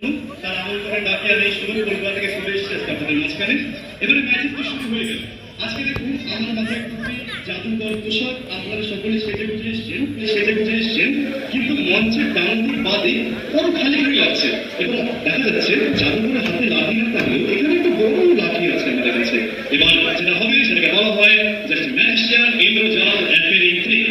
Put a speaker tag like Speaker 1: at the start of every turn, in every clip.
Speaker 1: তার আমন্ত্রণে ডাকি আমি শুরু কলকাতা থেকে চলে এসেছি আপনাদের মাঝখানে। এবারে ম্যাজিক তো শুরু হয়ে গেল। আজকে দেখুন আমার মাথায় খুবই জাদুকর পোশাক, আপনারা সকলে সেজে গুজে এসছেন, কিন্তু মঞ্চের ডান দিক বাদে বড় খালি খালি লাগছে এবং দেখা যাচ্ছে জাদুকরের হাতে লাঠি না থাকলেও এখানে একটা বড় লাঠি আছে আমাদের কাছে। এবার যেটা হবে সেটাকে বলা হয় জাস্ট ম্যাজিশিয়ান ইন্দ্রজাল অ্যাপিয়ারিং ট্রিক।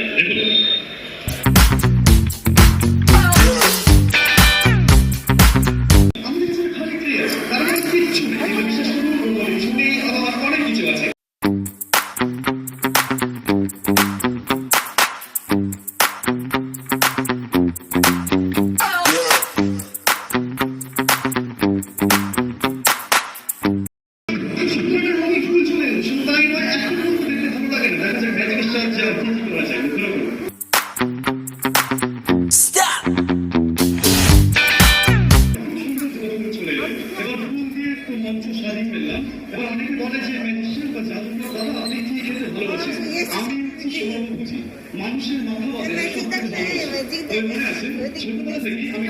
Speaker 1: দেখুন মানুষের ছোটবেলা থেকে আমি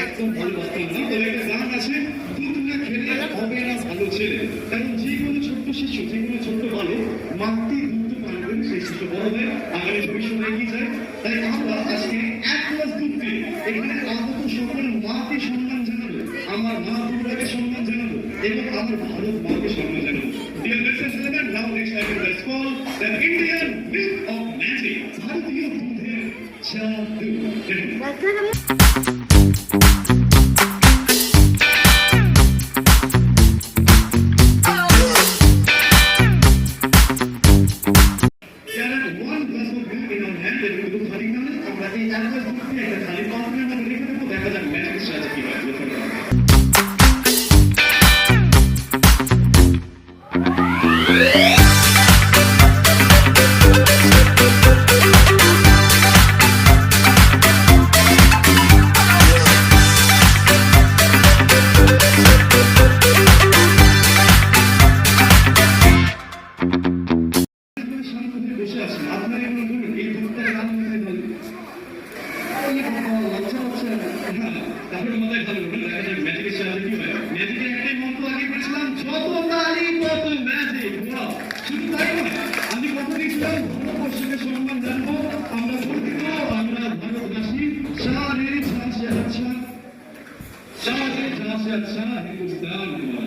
Speaker 1: একদম ভালোবাসতাম না, তবে একটা গান আছে, তুলনা খেলে হবে না ভালো ছেলে। কারণ যে কোনো ছোট্ট শিশু, যে কোনো ছোট্ট বালক মাতৃ দুধ পারবেন, সেই শিশু বড় হয় আগামী ভবিষ্যতে এগিয়ে যায়। তাই আমরা আজকে এক গ্লাস দুধ দিয়ে এখানে আহত সকল মাকে সম্মান জানাবো, আমার মা দুর্গাকে সম্মান জানাবো এবং আমার ভারত মাকে সম্মান জানাবো। Dear ladies and gentlemen, now next I will call the Indian Myth of Magic. ভারতীয় দুধের জাদু। अच्छा हिंदुस्तान